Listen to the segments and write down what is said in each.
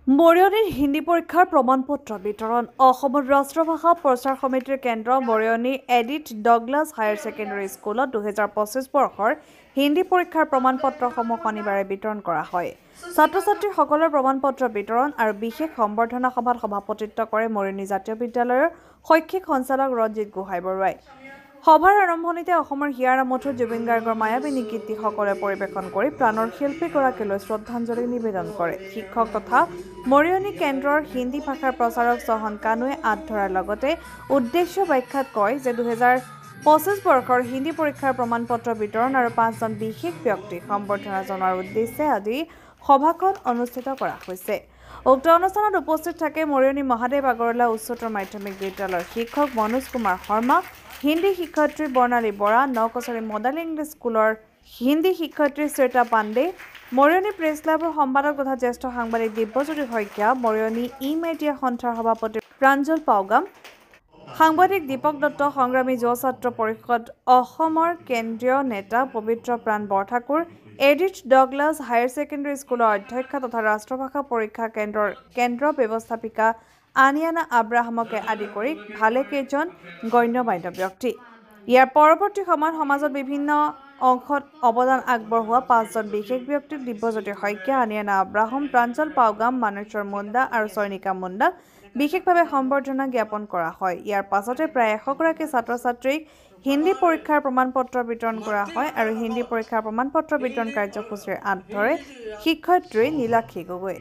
মৰিয়নিৰ হিন্দী পৰীক্ষাৰ প্ৰমাণপত্ৰ বিতৰণ অসমৰ ৰাষ্ট্ৰভাষা প্ৰচাৰ সমিতিৰ কেন্দ্ৰ Mariani Edith Douglas higher secondary স্কুলত 2025 বৰ্ষৰ হিন্দী পৰীক্ষাৰ প্ৰমাণপত্ৰসমূহ শনিবাৰে বিতৰণ কৰা হয়। ছাত্ৰ-ছাত্ৰীসকলৰ প্ৰমাণপত্ৰ বিতৰণ আৰু বিশেষ সম্বৰ্ধনা সভাত সভাপতিত্ব কৰে মৰিয়নি জাতীয় বিদ্যালয়ৰ শৈক্ষিক সঞ্চালক ৰঞ্জিত গোহাঁই বৰুৱাই। সভাৰ আৰম্ভণিতে অসমৰ হিয়াৰ আমঠু জুবিন গাৰ্গৰ মায়াবিনী গীতটিসকলে পৰিৱেশন কৰি প্ৰাণৰ শিল্পীগৰাকীলৈ শ্ৰদ্ধাঞ্জলি নিবেদন কৰে। শিক্ষক তথা মৰিয়নি কেন্দ্ৰৰ হিন্দী ভাষাৰ প্ৰচাৰক চহন কানুৱে আঁত ধৰাৰ লগতে উদ্দেশ্য ব্যাখ্যাত কয় যে 2025 বৰ্ষৰ হিন্দী পৰীক্ষাৰ প্ৰমাণপত্ৰ বিতৰণ আৰু 5জন বিশেষ ব্যক্তিক সম্বৰ্ধনা জনোৱাৰ উদ্দেশ্যে আজি সভাখন অনুষ্ঠিত কৰা হৈছে। উক্ত অনুষ্ঠানত উপস্থিত থাকে মৰিয়নি মহাদেৱ আগৰৱালা উচ্চতৰ মাধ্যমিক বিদ্যালয়ৰ শিক্ষক মনোজ কুমাৰ শৰ্মা, হিন্দী শিক্ষয়িত্ৰী বৰ্ণালী বৰা, নকছাৰী মডেল ইংলিছ স্কুলৰ হিন্দী শিক্ষয়িত্ৰী শ্বেতা পাণ্ডে, মৰিয়নি প্ৰেছ ক্লাবৰ সম্পাদক তথা জ্যেষ্ঠ সাংবাদিক দিব্যজ্যোতি শইকীয়া, মৰিয়নি ই-মিডিয়া সন্থাৰ সভাপতি প্ৰাঞ্জল পাউগাম, সাংবাদিক দীপক দত্ত, সংগ্ৰামী যুৱ ছাত্ৰ পৰিষদ অসমৰ কেন্দ্ৰীয় নেতা পবিত্ৰ প্ৰাণ Borthakur, Edith Douglas higher secondary স্কুলৰ অধ্যক্ষা তথা ৰাষ্ট্ৰভাষা পৰীক্ষা কেন্দ্ৰৰ কেন্দ্ৰ ব্যৱস্থাপিকা আনিয়ানা আব্ৰাহামকে আদি কৰি ভালেকেইজন গণ্যমান্য ব্যক্তি। ইয়াৰ পৰৱৰ্তী সময়ত সমাজত বিভিন্ন অংশত অৱদান আগবঢ়োৱা 5জন বিশেষ ব্যক্তিক দিব্যজ্যোতি শইকীয়া, আনিয়ানা আব্ৰাহাম, প্ৰাঞ্জল পাউগাম, মানেশ্বৰ মুণ্ডা আৰু চয়নিকা মুণ্ডাক বিশেষভাৱে সম্বৰ্ধনা জ্ঞাপন কৰা হয়। ইয়াৰ পাছতে প্ৰায় 100গৰাকী ছাত্ৰ-ছাত্ৰীক হিন্দী পৰীক্ষাৰ প্ৰমাণপত্ৰ বিতৰণ কৰা হয় আৰু হিন্দী পৰীক্ষাৰ প্ৰমাণপত্ৰ বিতৰণ কাৰ্যসূচীৰ আঁত ধৰে শিক্ষয়িত্ৰী নীলাক্ষী গগৈ।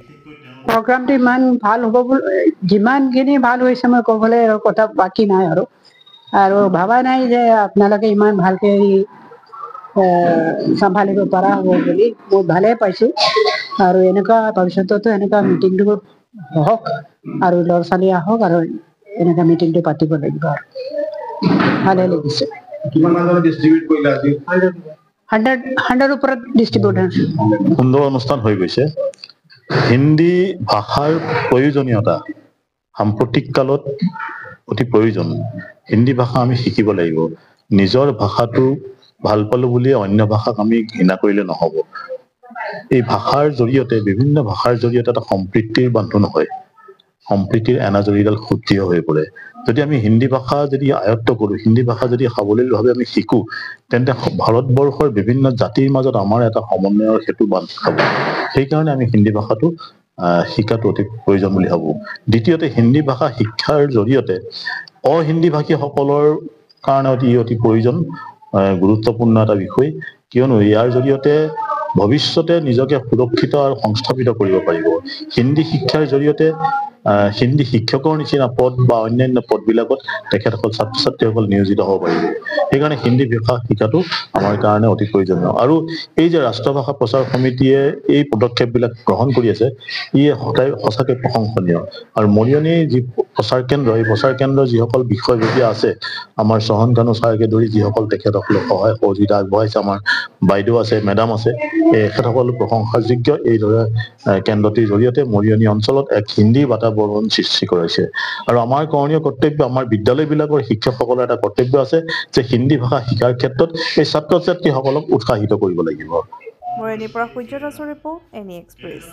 প্ৰগ্ৰামটো ইমান ভাল হ'ব বুলি যিমানখিনি ভাল হৈছে মই ক'বলৈ কথা বাকী নাই আৰু ভাবা নাই যে আপোনালোকে ইমান ভালকে চম্ভালিব পৰা হ'ব বুলি মই ভালেই পাইছোঁ আৰু এনেকুৱা ভৱিষ্যততো এনেকুৱা মিটিংটো হওক আৰু ল'ৰা ছোৱালী আহক আৰু এনেকুৱা মিটিংটো পাতিব লাগিব আৰু ভালে লাগিছে। 100ৰ ওপৰত ডিষ্ট্ৰিবিউট হৈছে। সুন্দৰ অনুষ্ঠান হৈ গৈছে। হিন্দী ভাষাৰ প্ৰয়োজনীয়তা সাম্প্ৰতিক কালত অতি প্ৰয়োজন। হিন্দী ভাষা আমি শিকিব লাগিব। নিজৰ ভাষাটো ভাল পালো বুলি অন্য ভাষাক আমি ঘৃণা কৰিলে নহ'ব। এই ভাষাৰ জৰিয়তে বিভিন্ন ভাষাৰ জৰিয়তে এটা সম্প্ৰীতিৰ বান্ধোন হয়। সম্প্ৰীতিৰ এনাজৰীডাল সক্ৰিয় হৈ পৰে। যদি আমি হিন্দী ভাষা যদি আয়ত্ব কৰোঁ, হিন্দী ভাষা যদি সাৱলীলভাৱে আমি শিকোঁ, তেন্তে ভাৰতবৰ্ষৰ বিভিন্ন জাতিৰ মাজত আমাৰ এটা সমন্বয়ৰ সেতু বান্ধ খাব। সেইকাৰণে আমি হিন্দী ভাষাটো শিকাটো অতি প্ৰয়োজন বুলি ভাবোঁ। দ্বিতীয়তে হিন্দী ভাষা শিক্ষাৰ জৰিয়তে অহিন্দী ভাষীসকলৰ কাৰণে অতি প্ৰয়োজন গুৰুত্বপূৰ্ণ এটা বিষয়, কিয়নো ইয়াৰ জৰিয়তে ভৱিষ্যতে নিজকে সুৰক্ষিত আৰু সংস্থাপিত কৰিব পাৰিব। হিন্দী শিক্ষাৰ জৰিয়তে হিন্দী শিক্ষকৰ নিচিনা পদ বা অন্যান্য পদবিলাকত তেখেতসকল ছাত্ৰ-ছাত্ৰীসকল নিয়োজিত হ'ব পাৰিব। সেইকাৰণে হিন্দী ভাষা শিকাটো আমাৰ কাৰণে অতি প্ৰয়োজনীয়। আৰু এই যে ৰাষ্ট্ৰভাষা প্ৰচাৰ সমিতিয়ে এই পদক্ষেপবিলাক গ্ৰহণ কৰি আছে, ই সঁচাকৈ প্ৰশংসনীয়। আৰু মৰিয়নিৰ যি প্ৰচাৰ কেন্দ্ৰ, এই প্ৰচাৰ কেন্দ্ৰৰ যিসকল বিষয়ববীয়া আছে, আমাৰ চহন কানু ছাৰকে ধৰি যিসকল তেখেতসকলক সহায় সহযোগিতা আগবঢ়াইছে, আমাৰ বাইদেউ আছে, মেডাম আছে, তেখেতসকল প্ৰশংসাযোগ্য। এইদৰে কেন্দ্ৰটিৰ জৰিয়তে মৰিয়নি অঞ্চলত এক হিন্দী বাতাবৰণ সৃষ্টি কৰাইছে। আৰু আমাৰ কৰণীয় কৰ্তব্য, আমাৰ বিদ্যালয়বিলাকৰ শিক্ষকসকলৰ এটা কৰ্তব্য আছে যে হিন্দী ভাষা শিকাৰ ক্ষেত্ৰত এই ছাত্ৰ-ছাত্ৰীসকলক উৎসাহিত কৰিব লাগিব। মৰিয়নিৰ পৰা সূৰ্য দাসৰ ৰিপৰ্ট, এনি এক্সপ্ৰেছ।